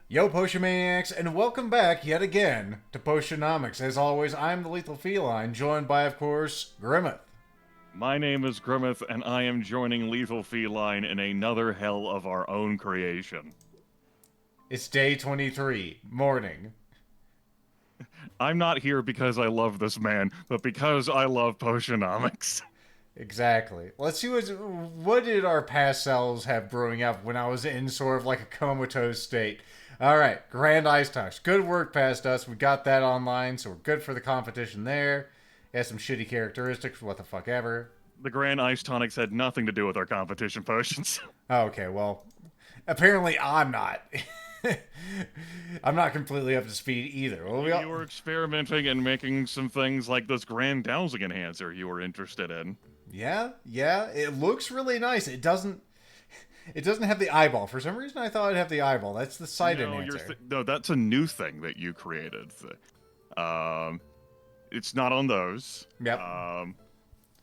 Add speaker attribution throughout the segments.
Speaker 1: Yo, Potion Maniacs, and welcome back yet again to Potionomics. As always, I'm the Lethal Feline, joined by, of course, Grimith.
Speaker 2: My name is Grimith, and I am joining Lethal Feline in another hell of our own creation.
Speaker 1: It's day 23, morning.
Speaker 2: I'm not here because I love this man, but because I love Potionomics.
Speaker 1: Exactly. Let's see what did our past selves have brewing up when I was in sort of like a comatose state. All right, Grand Ice Touch. Good work past us. We got that online, so we're good for the competition there. It has some shitty characteristics, what the fuck ever.
Speaker 2: The Grand Ice Tonics had nothing to do with our competition potions.
Speaker 1: Oh, okay, well, apparently I'm not. I'm not completely up to speed either. Well,
Speaker 2: You were experimenting and making some things like this Grand Dowsing Enhancer you were interested in.
Speaker 1: yeah, it looks really nice. It doesn't have the eyeball. For some reason, I thought it'd have the eyeball. That's the sight
Speaker 2: No,
Speaker 1: enhancer.
Speaker 2: no, that's a new thing that you created. Um, it's not on those.
Speaker 1: Yep.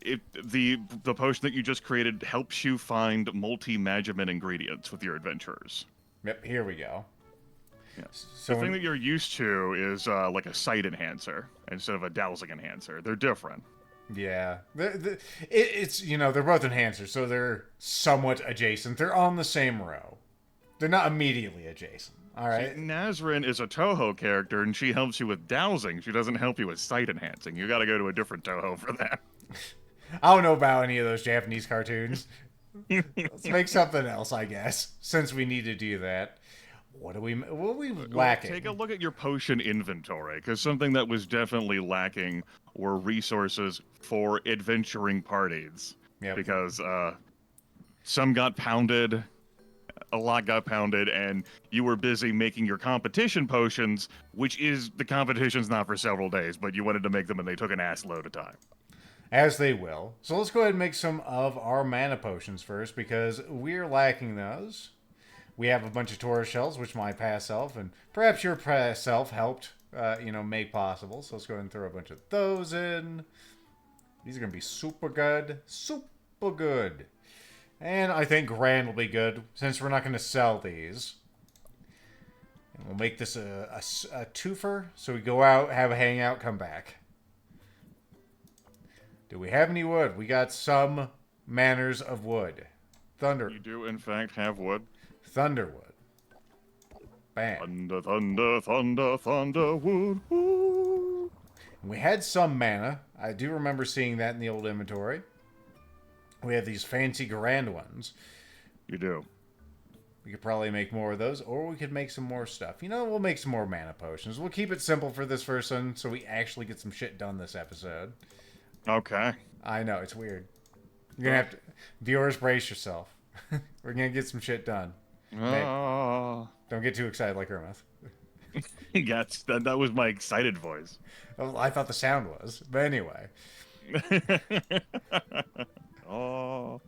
Speaker 2: The potion that you just created helps you find multi-magiment ingredients with your adventurers.
Speaker 1: Yep. Here we go.
Speaker 2: Yeah. The
Speaker 1: So
Speaker 2: thing that you're used to is like a sight enhancer instead of a dowsing enhancer. They're different.
Speaker 1: yeah, it's they're both enhancers, so they're somewhat adjacent. They're on the same row. They're not immediately adjacent. All
Speaker 2: See,
Speaker 1: right.
Speaker 2: Nazrin is a Toho character, and she helps you with dowsing. She doesn't help you with sight enhancing. You got to go to a different Toho for that.
Speaker 1: I don't know about any of those Japanese cartoons. Let's make something else, I guess, since we need to do that. What are we lacking?
Speaker 2: Take a look at your potion inventory, because something that was definitely lacking were resources for adventuring parties.
Speaker 1: Yep.
Speaker 2: Because some got pounded, a lot got pounded, and you were busy making your competition potions, which is the competition's not for several days, but you wanted to make them and they took an ass load of time.
Speaker 1: As they will. So let's go ahead and make some of our mana potions first because we're lacking those. We have a bunch of Taurus shells, which my past self and perhaps your past self helped, make possible. So let's go ahead and throw a bunch of those in. These are going to be super good. Super good. And I think Grand will be good since we're not going to sell these. And we'll make this a twofer. So we go out, have a hangout, come back. Do we have any wood? We got some manners of wood.
Speaker 2: You do, in fact, have wood.
Speaker 1: Thunderwood. Bam.
Speaker 2: Thunder, thunder, thunder, thunder, wood, woo.
Speaker 1: We had some mana. I do remember seeing that in the old inventory. We have these fancy grand ones.
Speaker 2: You do.
Speaker 1: We could probably make more of those, or we could make some more stuff. We'll make some more mana potions. We'll keep it simple for this first one so we actually get some shit done this episode.
Speaker 2: Okay.
Speaker 1: I know, it's weird. You're going to have to... Viewers, brace yourself. We're going to get some shit done.
Speaker 2: Oh.
Speaker 1: Don't get too excited like Grimith.
Speaker 2: Yes, that was my excited voice.
Speaker 1: Oh, I thought the sound was. But anyway.
Speaker 2: Oh.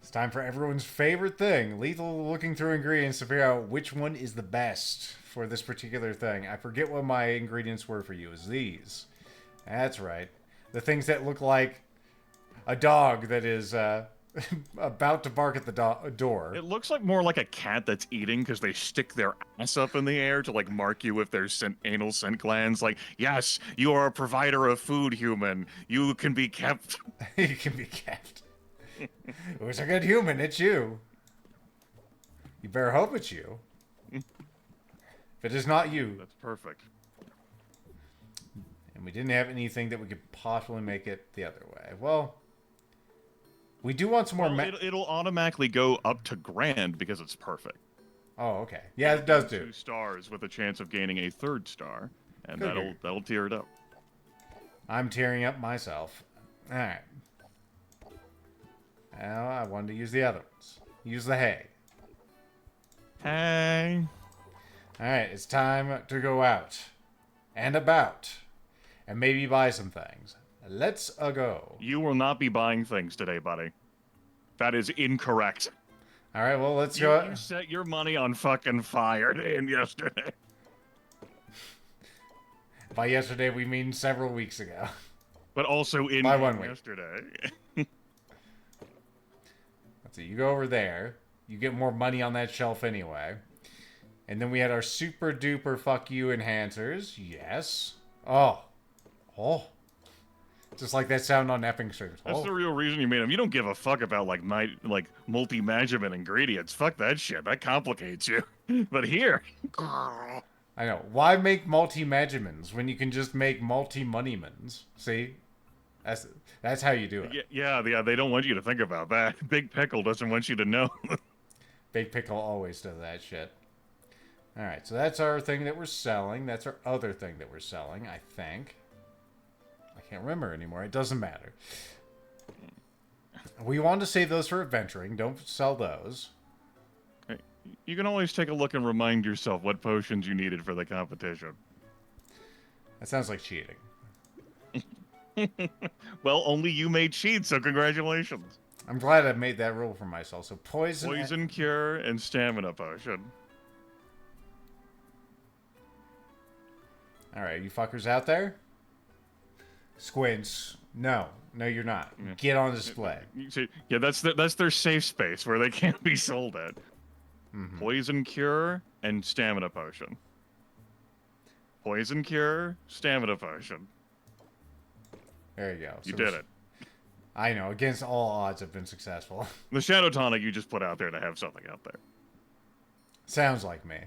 Speaker 1: It's time for everyone's favorite thing. Lethal looking through ingredients to figure out which one is the best for this particular thing. I forget what my ingredients were for you. Is these. That's right. The things that look like a dog that is about to bark at the door.
Speaker 2: It looks like more like a cat that's eating because they stick their ass up in the air to like mark you with their anal scent glands. Like, yes, you are a provider of food, human. You can be kept.
Speaker 1: You can be kept. Who's a good human? It's you. You better hope it's you. If it is not you.
Speaker 2: That's perfect.
Speaker 1: And we didn't have anything that we could possibly make it the other way. Well, we do want some more...
Speaker 2: It'll automatically go up to grand because it's perfect.
Speaker 1: Oh, okay. Yeah, it does do.
Speaker 2: 2 stars with a chance of gaining a 3rd star, and
Speaker 1: Good.
Speaker 2: that'll tear it up.
Speaker 1: I'm tearing up myself. Alright. Now, I wanted to use the other ones. Use the hay.
Speaker 2: Hey.
Speaker 1: Alright, it's time to go out. And about. And maybe buy some things. Let's go.
Speaker 2: You will not be buying things today, buddy. That is incorrect.
Speaker 1: Alright, well, let's go.
Speaker 2: You set your money on fucking fire yesterday.
Speaker 1: By yesterday, we mean several weeks ago.
Speaker 2: But also in
Speaker 1: By 1 week.
Speaker 2: yesterday.
Speaker 1: Let's see, you go over there. You get more money on that shelf anyway. And then we had our super duper fuck you enhancers. Yes. Oh. Oh. Just like that sound on Epping Streams.
Speaker 2: That's
Speaker 1: Oh.
Speaker 2: the real reason you made them. You don't give a fuck about like multi-management ingredients. Fuck that shit. That complicates you. But here,
Speaker 1: I know. Why make multi-magimans when you can just make multi-moneymans? See? That's how you do it.
Speaker 2: yeah. They don't want you to think about that. Big Pickle doesn't want you to know.
Speaker 1: Big Pickle always does that shit. Alright, so that's our thing that we're selling. That's our other thing that we're selling, I think. I can't remember anymore. It doesn't matter. We want to save those for adventuring. Don't sell those.
Speaker 2: You can always take a look and remind yourself what potions you needed for the competition.
Speaker 1: That sounds like cheating.
Speaker 2: Well, only you made cheats, so congratulations.
Speaker 1: I'm glad I made that rule for myself. So
Speaker 2: Poison cure and stamina potion.
Speaker 1: Alright, you fuckers out there? Squints. No, you're not.
Speaker 2: Yeah.
Speaker 1: Get on display.
Speaker 2: Yeah, that's their safe space where they can't be sold at.
Speaker 1: Mm-hmm.
Speaker 2: Poison cure and stamina potion. Poison cure, stamina potion.
Speaker 1: There you go.
Speaker 2: You did it.
Speaker 1: I know. Against all odds, I've been successful.
Speaker 2: The shadow tonic you just put out there to have something out there.
Speaker 1: Sounds like me.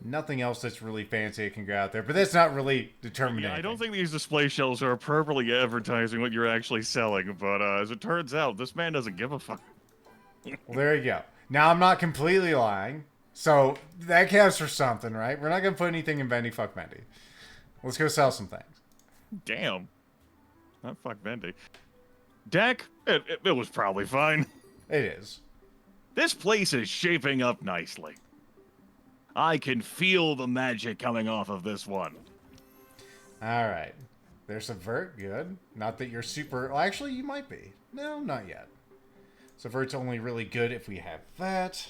Speaker 1: Nothing else that's really fancy that can go out there, but that's not really determining.
Speaker 2: Yeah, I don't think these display shelves are appropriately advertising what you're actually selling, but as it turns out, this man doesn't give a fuck.
Speaker 1: Well, there you go. Now, I'm not completely lying, so that counts for something, right? We're not going to put anything in Bendy. Fuck Bendy. Let's go sell some things.
Speaker 2: Damn. Not fuck Bendy. Deck, it was probably fine.
Speaker 1: It is.
Speaker 2: This place is shaping up nicely. I can feel the magic coming off of this one.
Speaker 1: All right. There's Subvert. Good. Not that you're super... Well, actually, you might be. No, not yet. Subvert's only really good if we have that.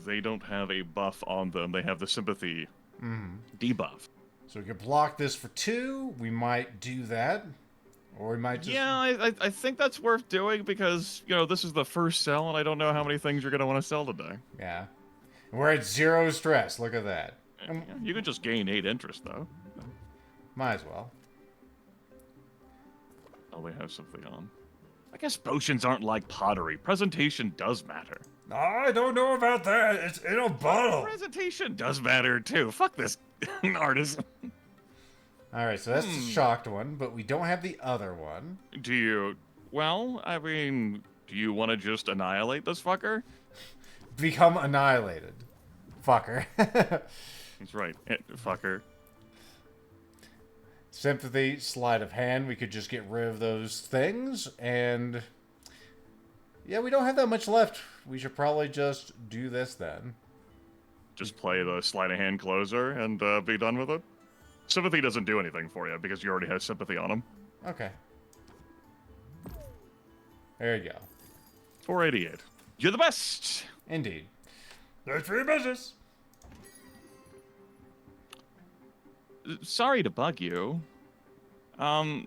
Speaker 2: They don't have a buff on them. They have the sympathy debuff.
Speaker 1: So we could block this for 2. We might do that. Or we might just...
Speaker 2: Yeah, I think that's worth doing because, you know, this is the first sell, and I don't know how many things you're going to want to sell today.
Speaker 1: Yeah. We're at 0 stress. Look at that.
Speaker 2: You can just gain 8 interest, though.
Speaker 1: Might as well.
Speaker 2: Oh, they have something on. I guess potions aren't like pottery. Presentation does matter.
Speaker 1: I don't know about that. It's in a bottle.
Speaker 2: Presentation does matter, too. Fuck this artist.
Speaker 1: Alright, so that's the shocked one, but we don't have the other one.
Speaker 2: Do you... Well, I mean, do you want to just annihilate this fucker?
Speaker 1: Become annihilated. Fucker.
Speaker 2: That's right. Fucker.
Speaker 1: Sympathy, sleight of hand. We could just get rid of those things, and... Yeah, we don't have that much left. We should probably just do this then.
Speaker 2: Just play the sleight of hand closer and be done with it? Sympathy doesn't do anything for you because you already have sympathy on him.
Speaker 1: Okay. There you go.
Speaker 2: 488. You're the best!
Speaker 1: Indeed. That's for your business.
Speaker 2: Sorry to bug you.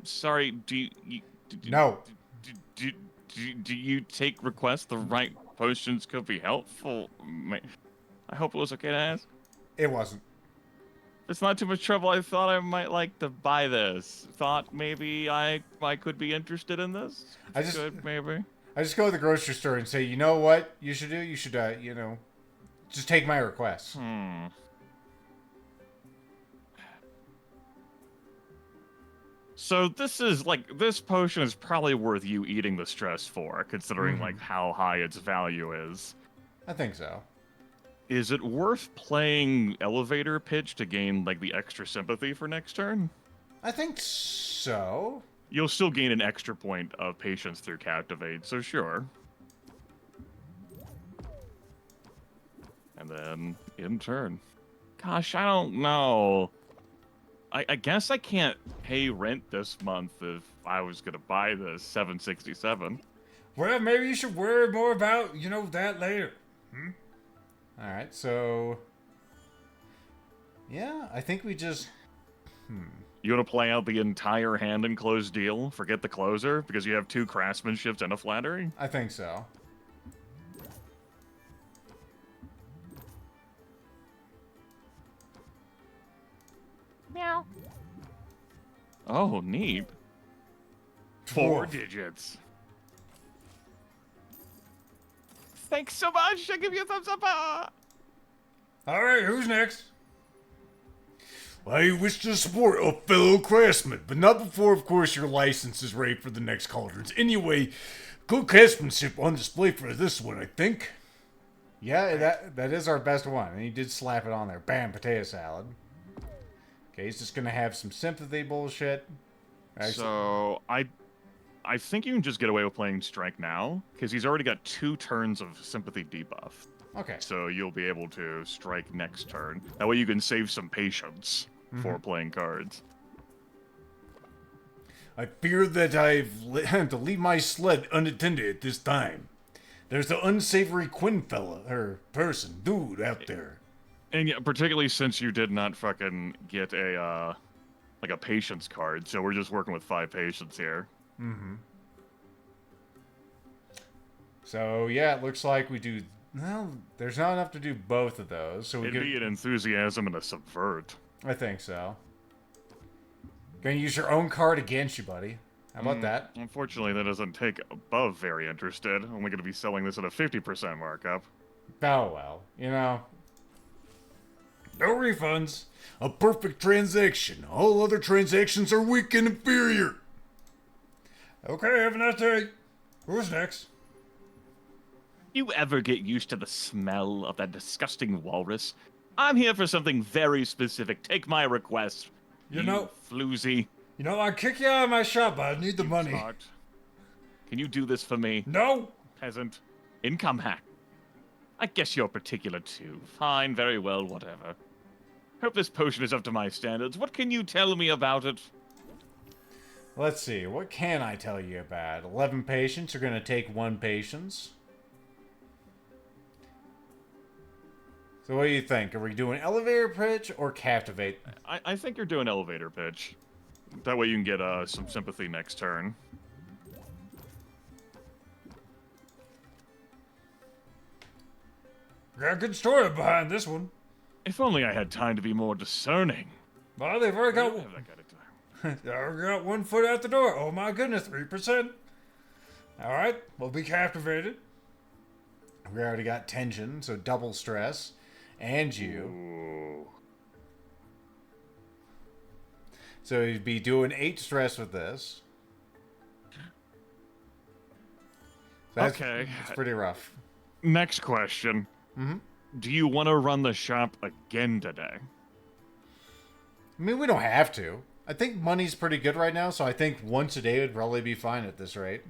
Speaker 2: Sorry, do you
Speaker 1: No.
Speaker 2: Do you take requests? The right potions could be helpful. I hope it was okay to ask.
Speaker 1: It wasn't.
Speaker 2: It's not too much trouble. I thought I might like to buy this. Thought maybe I could be interested in this. Maybe.
Speaker 1: I just go to the grocery store and say, you know what you should do? You should, just take my requests.
Speaker 2: So this potion is probably worth you eating the stress for, considering like how high its value is.
Speaker 1: I think so.
Speaker 2: Is it worth playing elevator pitch to gain like the extra sympathy for next turn?
Speaker 1: I think so.
Speaker 2: You'll still gain an extra point of patience through Captivate, so sure. And then, in turn. Gosh, I don't know. I guess I can't pay rent this month if I was going to buy this $767.
Speaker 1: Well, maybe you should worry more about, that later. Alright, so... Yeah, I think we just...
Speaker 2: You want to play out the entire hand and close deal? Forget the closer? Because you have 2 craftsmanships and a flattery?
Speaker 1: I think so.
Speaker 3: Meow.
Speaker 2: Oh, neat. 4 digits. Thanks so much. I give you a thumbs up.
Speaker 1: All right, who's next? I wish to support a fellow craftsman, but not before, of course, your license is ready for the next cauldrons. Anyway, good craftsmanship on display for this one, I think. Yeah, that is our best one. And he did slap it on there. Bam, potato salad. Okay, he's just gonna have some sympathy bullshit.
Speaker 2: So I think you can just get away with playing Strike now, because he's already got 2 turns of Sympathy debuff.
Speaker 1: Okay.
Speaker 2: So you'll be able to strike next turn. That way you can save some patience for playing cards.
Speaker 1: I fear that I've had to leave my sled unattended at this time. There's the unsavory Quinn fella, or person, dude out there.
Speaker 2: And yeah, particularly since you did not fucking get a, like a patience card, so we're just working with 5 patience here.
Speaker 1: So, yeah, it looks like we do... Well, there's not enough to do both of those, so we
Speaker 2: It'd
Speaker 1: get...
Speaker 2: be an enthusiasm and a subvert.
Speaker 1: I think so. Gonna use your own card against you, buddy. How about that?
Speaker 2: Unfortunately, that doesn't take above very interested. Only going to be selling this at a 50% markup.
Speaker 1: Oh, well. You know... No refunds. A perfect transaction. All other transactions are weak and inferior. Okay, have a nice day. Who's next?
Speaker 2: You ever get used to the smell of that disgusting walrus? I'm here for something very specific. Take my request.
Speaker 1: You know-
Speaker 2: floozy.
Speaker 1: You know, I'd kick you out of my shop, but I need the money.
Speaker 2: Tart. Can you do this for me?
Speaker 1: No!
Speaker 2: Peasant. Income hack. I guess you're particular too. Fine, very well, whatever. Hope this potion is up to my standards. What can you tell me about it?
Speaker 1: Let's see, what can I tell you about? 11 patients are going to take 1 patience. So what do you think? Are we doing elevator pitch or captivate?
Speaker 2: I think you're doing elevator pitch. That way you can get some sympathy next turn.
Speaker 1: Got a good story behind this one.
Speaker 2: If only I had time to be more discerning.
Speaker 1: Well, they've already got,
Speaker 2: I don't have that kind of time.
Speaker 1: they already got 1 foot out the door. Oh my goodness, 3%. Alright, we'll be captivated. We already got tension, so double stress. And you.
Speaker 2: Ooh.
Speaker 1: So you'd be doing 8 stress with this. That's,
Speaker 2: Okay.
Speaker 1: It's pretty rough.
Speaker 2: Next question. Do you want to run the shop again today?
Speaker 1: I mean, we don't have to. I think money's pretty good right now, so I think once a day would probably be fine at this rate.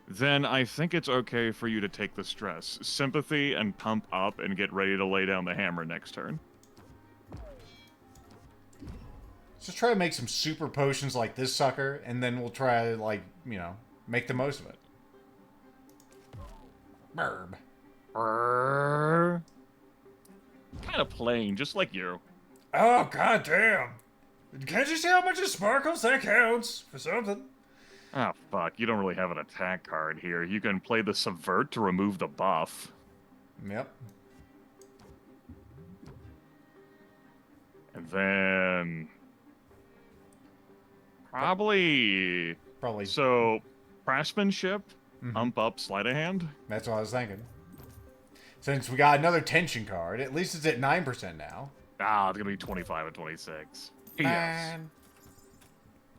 Speaker 2: Then I think it's okay for you to take the stress. Sympathy and pump up and get ready to lay down the hammer next turn.
Speaker 1: Let's just try to make some super potions like this sucker, and then we'll try to, like, you know, make the most of it. Burb.
Speaker 2: Kind of plain, just like you.
Speaker 1: Oh, goddamn. Can't you see how much it sparkles? That counts for something.
Speaker 2: Oh, fuck. You don't really have an attack card here. You can play the subvert to remove the buff.
Speaker 1: Yep.
Speaker 2: And then... Probably... So, craftsmanship, pump up, sleight of hand.
Speaker 1: That's what I was thinking. Since we got another tension card, at least it's at 9% now.
Speaker 2: Ah, it's gonna be 25 and 26. Yes.
Speaker 1: Man.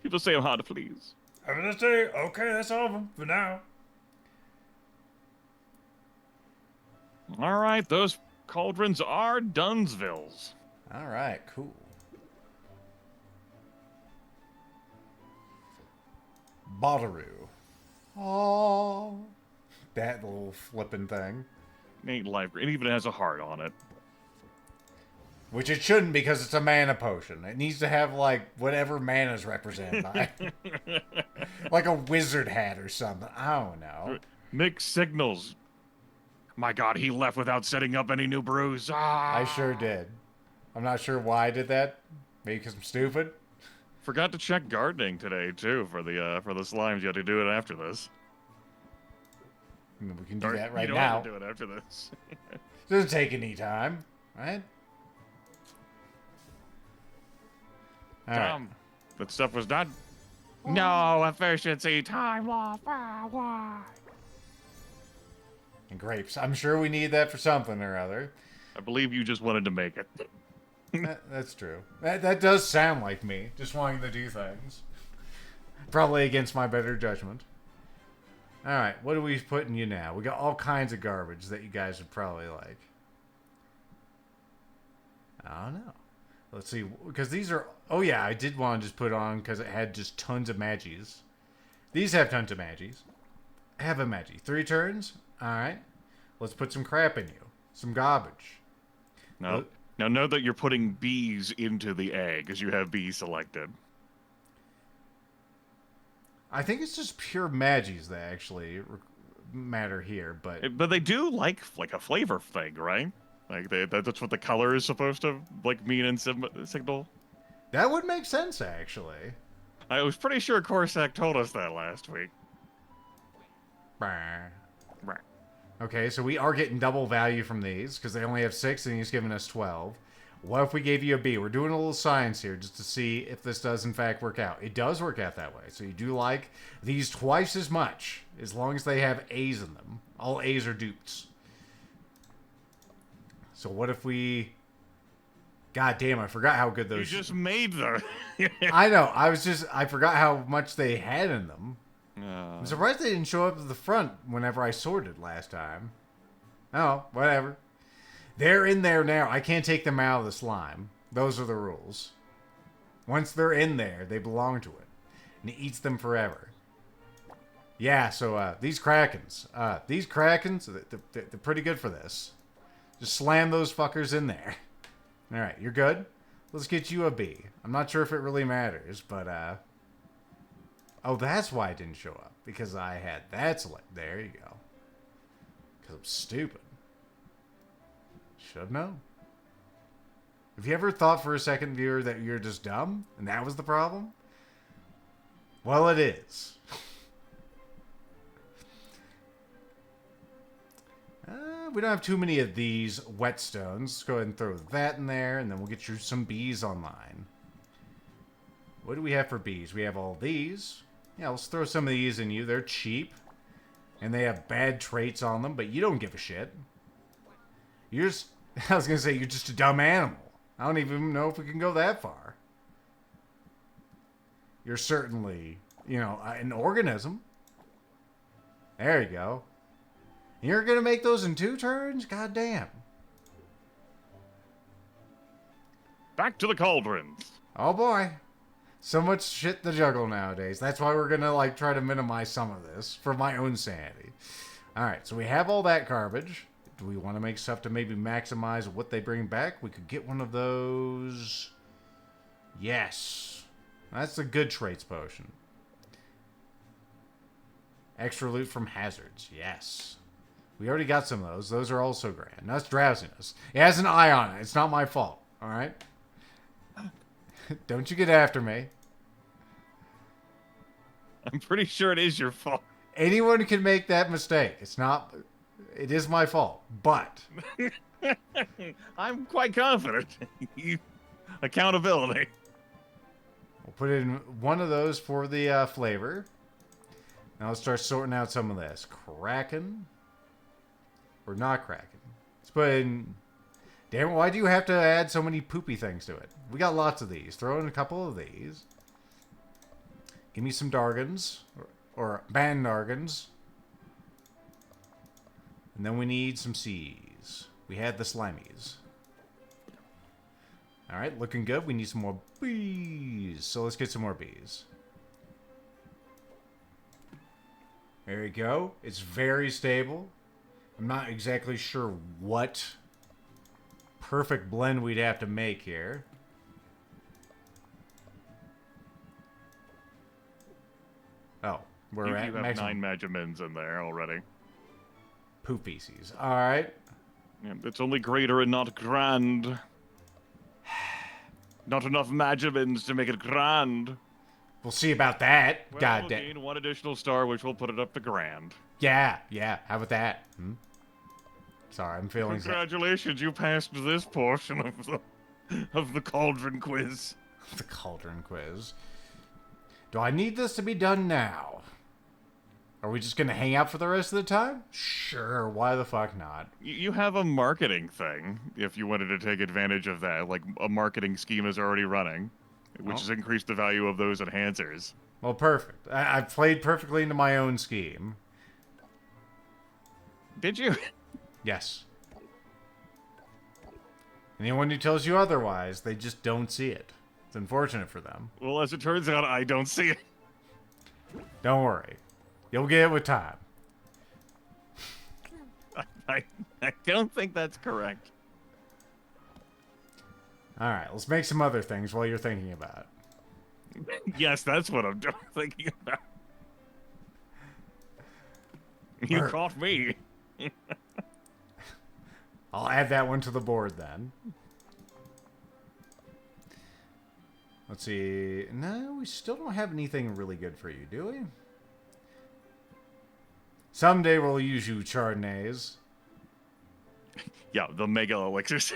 Speaker 2: People say I'm hard to please.
Speaker 1: Have a nice day. Okay, that's all of them for now.
Speaker 2: Alright, those cauldrons are Dunsvilles.
Speaker 1: Alright, cool. Bottaroo. Oh, that little flippin' thing.
Speaker 2: Ain't life. It even has a heart on it.
Speaker 1: Which it shouldn't because it's a mana potion. It needs to have, like, whatever mana's represented by. Like a wizard hat or something. I don't know.
Speaker 2: Mixed signals. My god, he left without setting up any new brews. Ah!
Speaker 1: I sure did. I'm not sure why I did that. Maybe because I'm stupid.
Speaker 2: Forgot to check gardening today, too, for the slimes. You have to do it after this.
Speaker 1: I mean, we can do
Speaker 2: Or,
Speaker 1: that right
Speaker 2: you don't
Speaker 1: now.
Speaker 2: have to do it after this.
Speaker 1: Doesn't take any time, right? All right.
Speaker 2: Tom, that stuff was done. No efficiency, time off. Why?
Speaker 1: And grapes. I'm sure we need that for something or other.
Speaker 2: I believe you just wanted to make it.
Speaker 1: That's true. That does sound like me, just wanting to do things. Probably against my better judgment. Alright, what are we putting you now? We got all kinds of garbage that you guys would probably like. I don't know. Let's see, because these are... Oh yeah, I did want to just put on because it had just tons of Magis. These have tons of Magis. Have a Magi. 3 turns? Alright. Let's put some crap in you. Some garbage.
Speaker 2: No. Now know that you're putting bees into the egg, as you have bees selected.
Speaker 1: I think it's just pure Magis that actually matter here, but...
Speaker 2: But they do like a flavor thing, right? Like, that's what the color is supposed to, like, mean and signal.
Speaker 1: That would make sense, actually.
Speaker 2: I was pretty sure Corsac told us that last week.
Speaker 1: Bah.
Speaker 2: Right.
Speaker 1: Okay, so we are getting double value from these, because they only have 6 and he's giving us 12. What if we gave you a B? We're doing a little science here, just to see if this does in fact work out. It does work out that way, so you do like these twice as much, as long as they have A's in them. All A's are dupes. So what if we... God damn, I forgot how good those...
Speaker 2: You just made them.
Speaker 1: I know, I forgot how much they had in them. I'm surprised they didn't show up at the front whenever I sorted last time. Oh, whatever. They're in there now. I can't take them out of the slime. Those are the rules. Once they're in there, they belong to it. And it eats them forever. Yeah, so these Krakens. They're pretty good for this. Just slam those fuckers in there. Alright, you're good? Let's get you a B. I'm not sure if it really matters, but... Oh, that's why it didn't show up. Because I had that select. There you go. Because I'm stupid. Should know. Have you ever thought for a second, viewer, that you're just dumb? And that was the problem? Well, it is. We don't have too many of these whetstones. Let's go ahead and throw that in there, and then we'll get you some bees online. What do we have for bees? We have all these. Yeah, let's throw some of these in you. They're cheap. And they have bad traits on them, but you don't give a shit. You're just... I was going to say, you're just a dumb animal. I don't even know if we can go that far. You're certainly, an organism. There you go. You're going to make those in 2 turns? God damn.
Speaker 2: Back to the cauldrons.
Speaker 1: Oh boy. So much shit to juggle nowadays. That's why we're going to, try to minimize some of this for my own sanity. Alright, so we have all that garbage. Do we want to make stuff to maybe maximize what they bring back? We could get one of those. Yes. That's a good traits potion. Extra loot from hazards. Yes. We already got some of those. Those are also grand. That's drowsiness. It has an eye on it. It's not my fault. Alright? Don't you get after me.
Speaker 2: I'm pretty sure it is your fault.
Speaker 1: Anyone can make that mistake. It's not... It is my fault, but...
Speaker 2: I'm quite confident. Accountability.
Speaker 1: We'll put in one of those for the flavor. Now let's start sorting out some of this. Kraken. Or not Kraken. Let's put in... Damn it, why do you have to add so many poopy things to it? We got lots of these. Throw in a couple of these. Give me some Dargans. Or Band Dargans. And then we need some C's. We had the Slimies. Alright, looking good. We need some more bees. So let's get some more bees. There you go. It's very stable. I'm not exactly sure what perfect blend we'd have to make here. Oh, we're at
Speaker 2: You have
Speaker 1: maximum
Speaker 2: 9 Magimins in there already.
Speaker 1: poop feces. Alright.
Speaker 2: Yeah, it's only greater and not grand. Not enough Magimins to make it grand.
Speaker 1: We'll see about that.
Speaker 2: Well,
Speaker 1: God
Speaker 2: we'll
Speaker 1: damn.
Speaker 2: gain 1 additional star, which will put it up to grand.
Speaker 1: Yeah. How about that? Sorry, I'm feeling...
Speaker 2: Congratulations, you passed this portion of the cauldron quiz.
Speaker 1: The cauldron quiz. Do I need this to be done now? Are we just going to hang out for the rest of the time? Sure, why the fuck not?
Speaker 2: You have a marketing thing, if you wanted to take advantage of that. Like, a marketing scheme is already running, which has increased the value of those enhancers.
Speaker 1: Well, perfect. I played perfectly into my own scheme.
Speaker 2: Did you?
Speaker 1: Yes. Anyone who tells you otherwise, they just don't see it. It's unfortunate for them.
Speaker 2: Well, as it turns out, I don't see it.
Speaker 1: Don't worry. You'll get it with time.
Speaker 2: I don't think that's correct.
Speaker 1: Alright, let's make some other things while you're thinking about it.
Speaker 2: Yes, that's what I'm thinking about. You caught me.
Speaker 1: I'll add that one to the board then. Let's see. No, we still don't have anything really good for you, do we? Someday we'll use you Chardonnays.
Speaker 2: Yeah, the mega elixirs.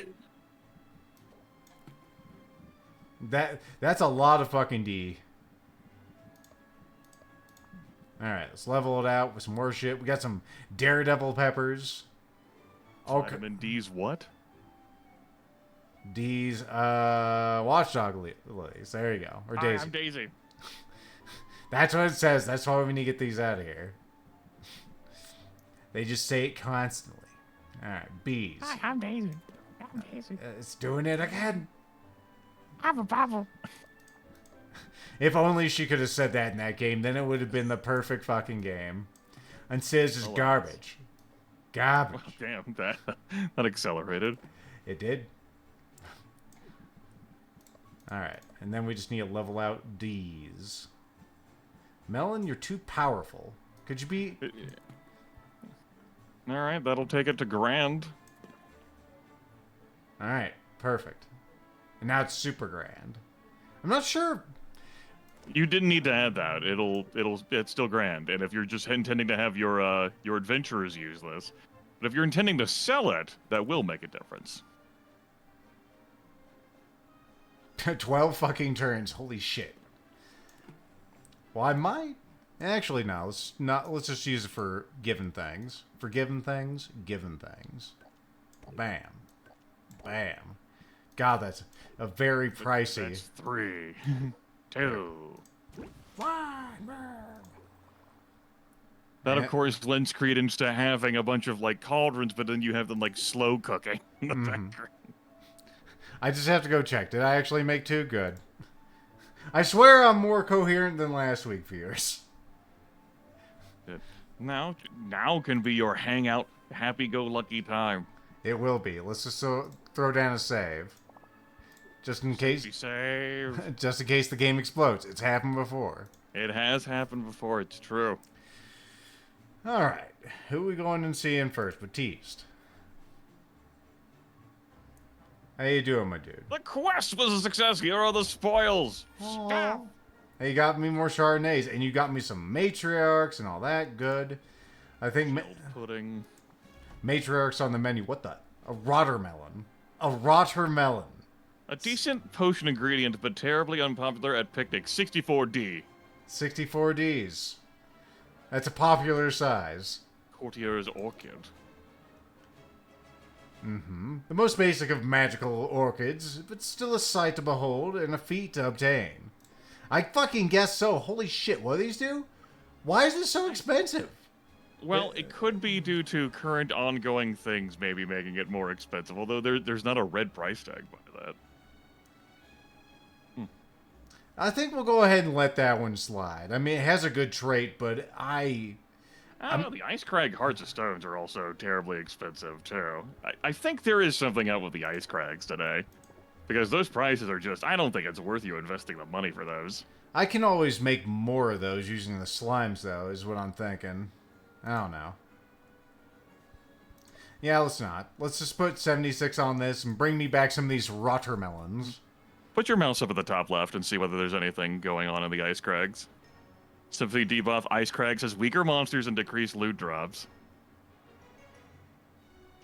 Speaker 1: That's a lot of fucking D. Alright, let's level it out with some more shit. We got some Daredevil peppers.
Speaker 2: Vitamin D's what?
Speaker 1: D's, Watchdog lilies. There you go. Or Daisy.
Speaker 2: I'm Daisy.
Speaker 1: That's what it says. That's why we need to get these out of here. They just say it constantly. Alright, bees.
Speaker 3: Hi, I'm Daisy. I'm Daisy.
Speaker 1: It's doing it again.
Speaker 3: I'm a bubble.
Speaker 1: If only she could have said that in that game, then it would have been the perfect fucking game. Instead, it's just garbage. Garbage.
Speaker 2: Well, damn, that accelerated.
Speaker 1: It did. Alright, and then we just need to level out D's. Melon, you're too powerful. Could you be...
Speaker 2: Alright, that'll take it to grand.
Speaker 1: Alright, perfect. And now it's super grand. I'm not sure...
Speaker 2: You didn't need to add that. It's still grand. And if you're just intending to have your adventurers use this, but if you're intending to sell it, that will make a difference.
Speaker 1: 12 fucking turns. Holy shit. Well, I might... Actually, no. Let's just use it for given things. For given things, given things. Bam. Bam. God, that's a very pricey...
Speaker 2: That's 3, 2... That, of course, lends credence to having a bunch of, like, cauldrons, but then you have them, like, slow cooking in the background.
Speaker 1: I just have to go check. Did I actually make 2? Good. I swear I'm more coherent than last week, viewers.
Speaker 2: Now can be your hangout, happy-go-lucky time.
Speaker 1: It will be. Let's just throw down a save. Just in case...
Speaker 2: Save.
Speaker 1: Just in case the game explodes. It's happened before.
Speaker 2: It has happened before, it's true.
Speaker 1: Alright. Who are we going and seeing first? Batiste. How you doing, my dude?
Speaker 2: The quest was a success. Here are the spoils.
Speaker 1: Stop. Hey, you got me more Chardonnays, and you got me some matriarchs and all that. Good. I think
Speaker 2: Pudding.
Speaker 1: matriarchs on the menu. What the? A rottermelon. A rottermelon.
Speaker 2: A decent potion ingredient, but terribly unpopular at picnics. 64D.
Speaker 1: 64Ds. That's a popular size.
Speaker 2: Courtier's orchid.
Speaker 1: The most basic of magical orchids, but still a sight to behold and a feat to obtain. I fucking guess so. Holy shit, what do these do? Why is this so expensive?
Speaker 2: Well, it could be due to current ongoing things maybe making it more expensive, although there's not a red price tag by that.
Speaker 1: I think we'll go ahead and let that one slide. I mean, it has a good trait, but
Speaker 2: I don't know, the Ice Crag Hearts of Stones are also terribly expensive, too. I think there is something up with the Ice Crags today. Because those prices are just... I don't think it's worth you investing the money for those.
Speaker 1: I can always make more of those using the slimes, though, is what I'm thinking. I don't know. Yeah, let's not. Let's just put 76 on this and bring me back some of these rottermelons.
Speaker 2: Put your mouse up at the top left and see whether there's anything going on in the Ice Crags. Simply debuff Ice Crags as weaker monsters and decrease loot drops.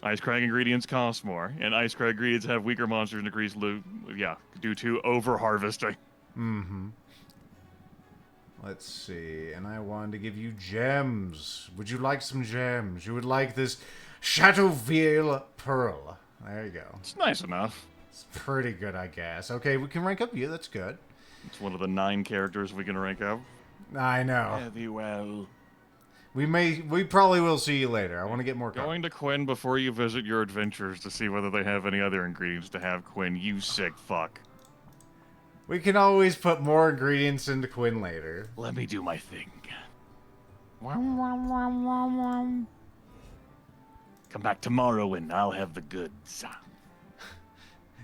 Speaker 2: Ice Crag ingredients cost more, and Ice Crag ingredients have weaker monsters and increased loot. Yeah, due to over harvesting.
Speaker 1: Mm-hmm. Let's see. And I wanted to give you gems. Would you like some gems? You would like this Chateauvielle Pearl. There you go.
Speaker 2: It's nice enough.
Speaker 1: It's pretty good, I guess. Okay, we can rank up you. That's good.
Speaker 2: It's one of the 9 characters we can rank up.
Speaker 1: I know.
Speaker 2: Very well.
Speaker 1: We probably will see you later. I want to get more
Speaker 2: Going to Quinn before you visit your adventures to see whether they have any other ingredients to have, Quinn. You sick fuck.
Speaker 1: We can always put more ingredients into Quinn later.
Speaker 2: Let me do my thing.
Speaker 3: Wom, wom, wom, wom, wom.
Speaker 2: Come back tomorrow and I'll have the goods.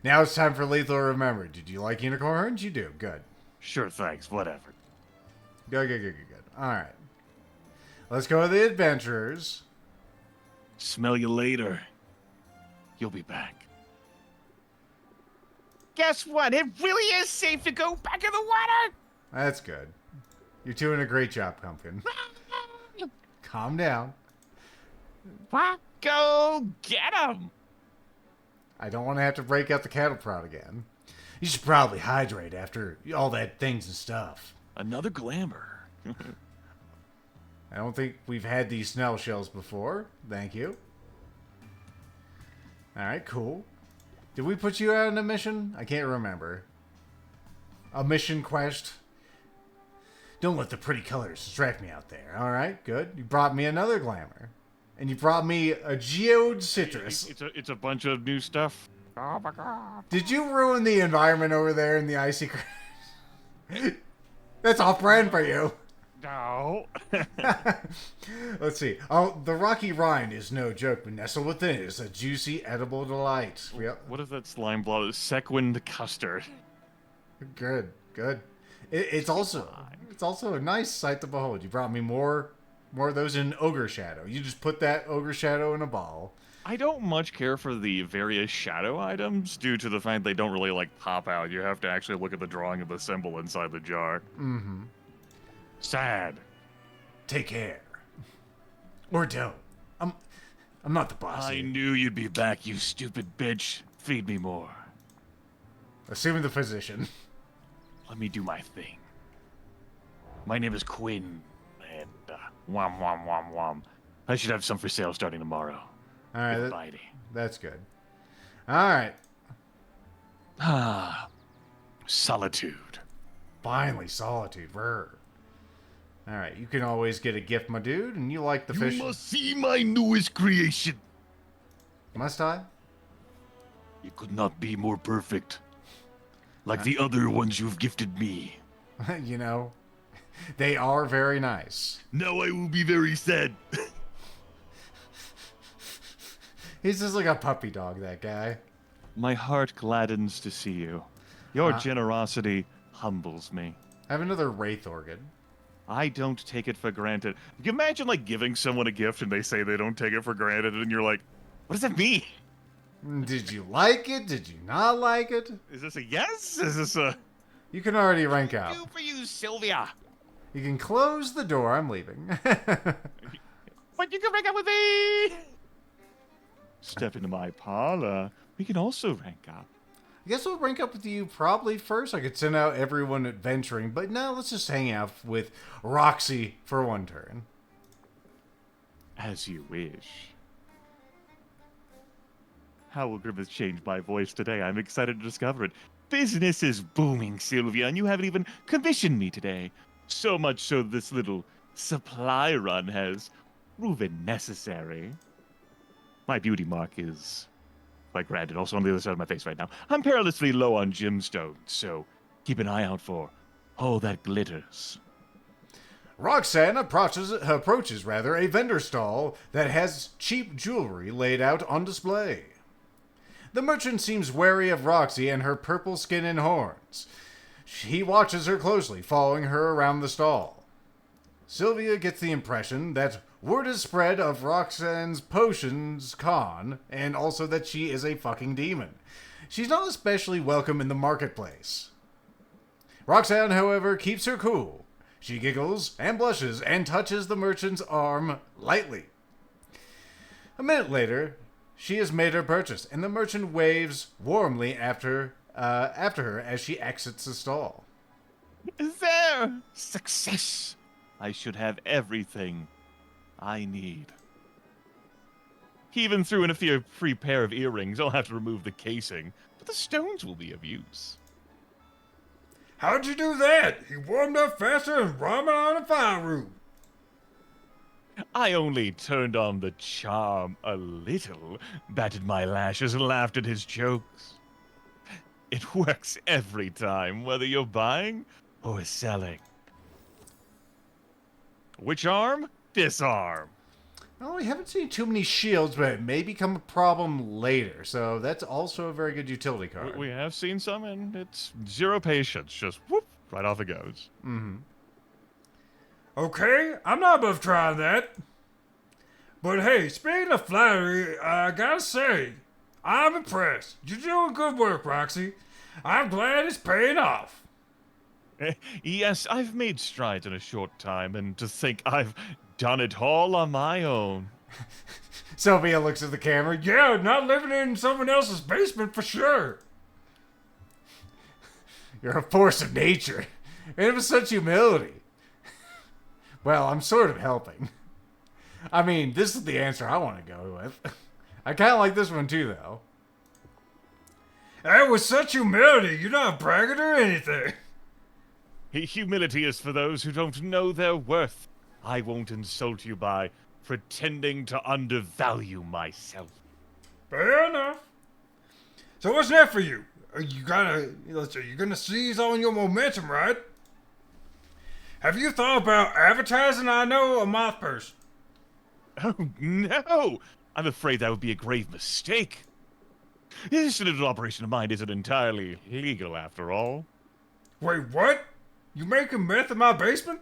Speaker 1: Now it's time for Lethal Remember. Did you like unicorns? You do. Good.
Speaker 2: Sure, thanks. Whatever.
Speaker 1: Good. Alright. Let's go with the adventurers.
Speaker 2: Smell you later. You'll be back.
Speaker 3: Guess what? It really is safe to go back in the water.
Speaker 1: That's good. You're doing a great job, Pumpkin. Calm down.
Speaker 3: What?
Speaker 2: Go get him!
Speaker 1: I don't want to have to break out the cattle prod again. You should probably hydrate after all that things and stuff.
Speaker 2: Another glamour.
Speaker 1: I don't think we've had these snail shells before. Thank you. Alright, cool. Did we put you out on a mission? I can't remember. A mission quest? Don't let the pretty colors distract me out there. Alright, good. You brought me another glamour. And you brought me a geode citrus.
Speaker 2: It's a bunch of new stuff.
Speaker 3: Oh my god.
Speaker 1: Did you ruin the environment over there in the icy crash? That's off-brand for you.
Speaker 2: No.
Speaker 1: Let's see. Oh, the rocky rind is no joke, but nestled within it is a juicy, edible delight. Yep.
Speaker 2: What is that slime blob? Sequined custard.
Speaker 1: Good. It's also a nice sight to behold. You brought me more of those in Ogre Shadow. You just put that Ogre Shadow in a ball.
Speaker 2: I don't much care for the various shadow items due to the fact they don't really like pop out. You have to actually look at the drawing of the symbol inside the jar.
Speaker 1: Mm-hmm.
Speaker 2: Sad.
Speaker 1: Take care. Or don't. I'm not the boss.
Speaker 2: I
Speaker 1: here.
Speaker 2: knew you'd be back, you stupid bitch. Feed me more.
Speaker 1: Assuming the physician.
Speaker 2: Let me do my thing. My name is Quinn, and wom wom wom wom. I should have some for sale starting tomorrow.
Speaker 1: All right,
Speaker 2: Alrighty.
Speaker 1: that's good. All right.
Speaker 2: Ah, solitude.
Speaker 1: Finally, solitude. Brr. All right, you can always get a gift, my dude, and you like the fish.
Speaker 2: You must see my newest creation.
Speaker 1: Must I?
Speaker 2: It could not be more perfect. Like the other ones you've gifted me.
Speaker 1: You know, they are very nice.
Speaker 2: Now I will be very sad.
Speaker 1: He's just like a puppy dog, that guy.
Speaker 2: My heart gladdens to see you. Your generosity humbles me.
Speaker 1: I have another Wraith organ.
Speaker 2: I don't take it for granted. Can you imagine, like, giving someone a gift and they say they don't take it for granted, and you're like, what does that mean?
Speaker 1: Did you like it? Did you not like it?
Speaker 2: Is this a yes? Is this a...
Speaker 1: You can already rank up.
Speaker 3: Do for you, Sylvia.
Speaker 1: You can close the door. I'm leaving.
Speaker 3: But you can break up with me.
Speaker 2: Step into my parlor. We can also rank up.
Speaker 1: I guess we'll rank up with you probably first. I could send out everyone adventuring, but no, let's just hang out with Roxy for one turn.
Speaker 2: As you wish. How will Grimith change my voice today? I'm excited to discover it. Business is booming, Sylvia, and you haven't even commissioned me today. So much so this little supply run has proven necessary. My beauty mark is quite granted, also on the other side of my face right now. I'm perilously low on gemstones, so keep an eye out for all that glitters.
Speaker 1: Roxanne approaches a vendor stall that has cheap jewelry laid out on display. The merchant seems wary of Roxy and her purple skin and horns. He watches her closely, following her around the stall. Sylvia gets the impression that word is spread of Roxanne's potions con, and also that she is a fucking demon. She's not especially welcome in the marketplace. Roxanne, however, keeps her cool. She giggles and blushes and touches the merchant's arm lightly. A minute later, She has made her purchase, and the merchant waves warmly after her as she exits the stall.
Speaker 2: There! Success! I should have everything I need. He even threw in a free pair of earrings. I'll have to remove the casing, but the stones will be of use.
Speaker 4: How'd you do that? He warmed up faster than ramen on a fire room.
Speaker 2: I only turned on the charm a little, batted my lashes, and laughed at his jokes. It works every time, whether you're buying or selling. Which arm? This arm.
Speaker 1: Well, we haven't seen too many shields, but it may become a problem later, so that's also a very good utility card.
Speaker 2: We have seen some, and it's zero patience. Just whoop, right off it goes.
Speaker 1: Mm-hmm.
Speaker 4: Okay, I'm not above trying that. But hey, speaking of flattery, I gotta say, I'm impressed. You're doing good work, Roxy. I'm glad it's paying off.
Speaker 2: Yes, I've made strides in a short time, and to think I've done it all on my own.
Speaker 1: Sylvia looks at the camera.
Speaker 4: Yeah, not living in someone else's basement for sure.
Speaker 1: You're a force of nature. And with such humility. Well, I'm sort of helping. I mean, this is the answer I want to go with. I kind of like this one too, though.
Speaker 4: Hey, with such humility, you're not bragging or anything.
Speaker 2: Humility is for those who don't know their worth. I won't insult you by pretending to undervalue myself.
Speaker 4: Fair enough. So what's next for you? You're gonna seize on your momentum, right? Have you thought about advertising? I know a moth person.
Speaker 2: Oh, no! I'm afraid that would be a grave mistake. This little operation of mine isn't entirely legal, after all.
Speaker 4: Wait, what? You making meth in my basement?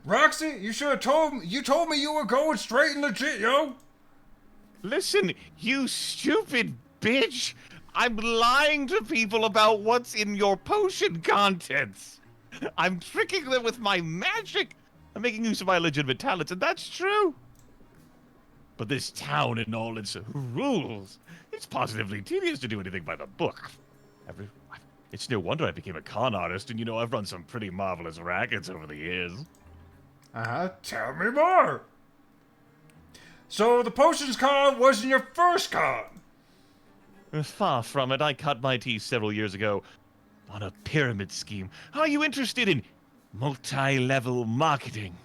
Speaker 4: Roxy, you should have told me. You told me you were going straight and legit, yo.
Speaker 2: Listen, you stupid bitch! I'm lying to people about what's in your potion contents. I'm tricking them with my magic. I'm making use of my legitimate talents, and that's true. But this town and all its rules, it's positively tedious to do anything by the book. It's no wonder I became a con artist, and I've run some pretty marvelous rackets over the years.
Speaker 4: Tell me more. So the potions con wasn't your first con?
Speaker 2: Far from it. I cut my teeth several years ago on a pyramid scheme. Are you interested in multi-level marketing?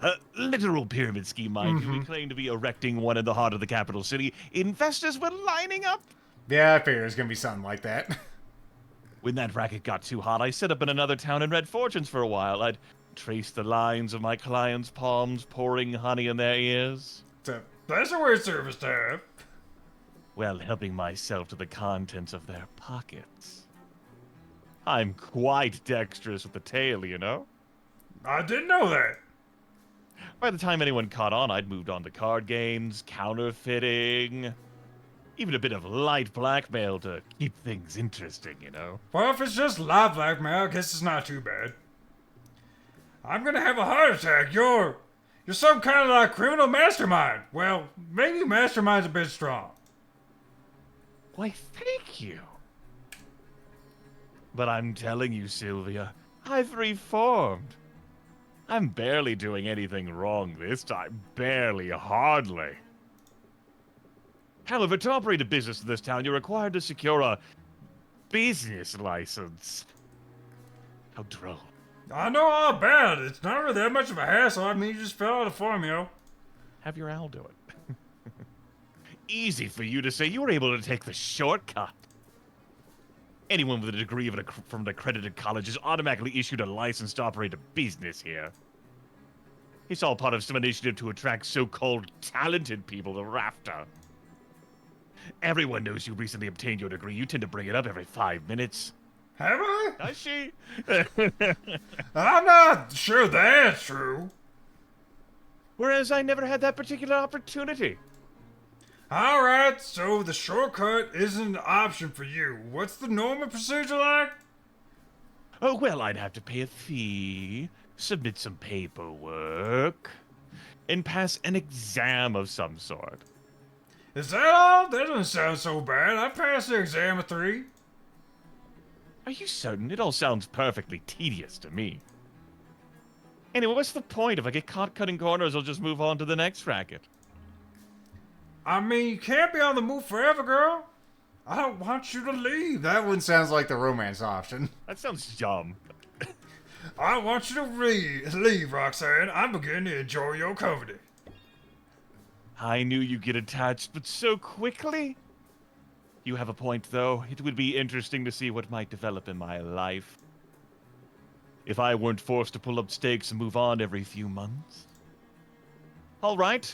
Speaker 2: A literal pyramid scheme, mind you. We claim to be erecting one in the heart of the capital city. Investors were lining up.
Speaker 1: Yeah, I figured it was going to be something like that.
Speaker 2: When that racket got too hot, I set up in another town and read fortunes for a while. I'd trace the lines of my clients' palms, pouring honey in their ears.
Speaker 4: That's a weird service to have.
Speaker 2: Well, helping myself to the contents of their pockets. I'm quite dexterous with the tail,
Speaker 4: I didn't know that.
Speaker 2: By the time anyone caught on, I'd moved on to card games, counterfeiting, even a bit of light blackmail to keep things interesting,
Speaker 4: Well, if it's just live blackmail, I guess it's not too bad. I'm gonna have a heart attack. You're some kind of criminal mastermind. Well, maybe mastermind's a bit strong.
Speaker 2: Why, thank you. But I'm telling you, Sylvia, I've reformed. I'm barely doing anything wrong this time. Barely, hardly. However, to operate a business in this town, you're required to secure a business license. How droll.
Speaker 4: I know all about it. It's not really that much of a hassle. I mean, you just fill out a form,
Speaker 2: Have your Al do it. Easy for you to say. You were able to take the shortcut. Anyone with a degree from an accredited college is automatically issued a license to operate a business here. It's all part of some initiative to attract so-called talented people to Rafter. Everyone knows you recently obtained your degree. You tend to bring it up every 5 minutes.
Speaker 4: Have I?
Speaker 2: Does she?
Speaker 4: I'm not sure that's true.
Speaker 2: Whereas I never had that particular opportunity.
Speaker 4: Alright, so the shortcut isn't an option for you. What's the normal procedure like?
Speaker 2: Oh, well, I'd have to pay a fee, submit some paperwork, and pass an exam of some sort.
Speaker 4: Is that all? That doesn't sound so bad. I passed the exam of 3.
Speaker 2: Are you certain? It all sounds perfectly tedious to me. Anyway, what's the point? If I get caught cutting corners, I'll just move on to the next racket.
Speaker 4: I mean, you can't be on the move forever, girl. I don't want you to leave.
Speaker 1: That one sounds like the romance option.
Speaker 2: That sounds dumb.
Speaker 4: I want you to leave, Roxanne. I'm beginning to enjoy your company.
Speaker 2: I knew you'd get attached, but so quickly? You have a point, though. It would be interesting to see what might develop in my life. If I weren't forced to pull up stakes and move on every few months. All right,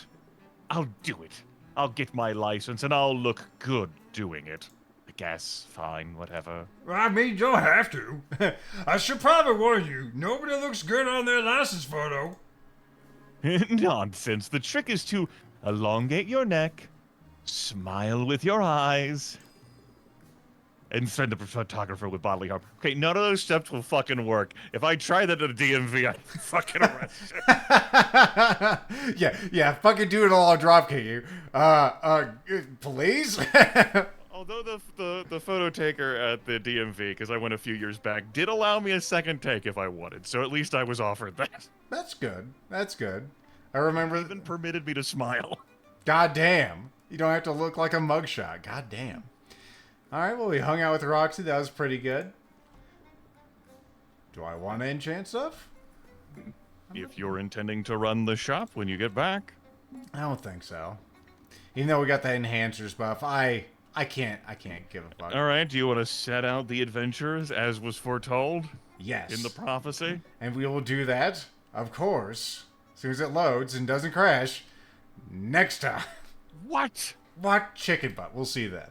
Speaker 2: I'll do it. I'll get my license, and I'll look good doing it. I guess. Fine, whatever.
Speaker 4: I mean, you don't have to. I should probably warn you, nobody looks good on their license photo.
Speaker 2: Nonsense. The trick is to elongate your neck, smile with your eyes, and threaten the photographer with bodily harm. Okay, none of those steps will fucking work. If I try that at a DMV, I'm fucking arrested.
Speaker 1: yeah, fucking do it all, I'll drop kick you. Please?
Speaker 2: Although the photo taker at the DMV, because I went a few years back, did allow me a second take if I wanted, so at least I was offered that.
Speaker 1: That's good. I remember...
Speaker 2: Even permitted me to smile.
Speaker 1: God damn. You don't have to look like a mugshot. God damn. Alright, well, we hung out with Roxy. That was pretty good. Do I want to enchant stuff?
Speaker 2: If you're intending to run the shop when you get back.
Speaker 1: I don't think so. Even though we got the enhancers buff, I can't give a fuck.
Speaker 2: All right, do you want to set out the adventures as was foretold?
Speaker 1: Yes.
Speaker 2: In the prophecy?
Speaker 1: And we will do that, of course, as soon as it loads and doesn't crash, next time.
Speaker 2: What?
Speaker 1: What chicken butt? We'll see then.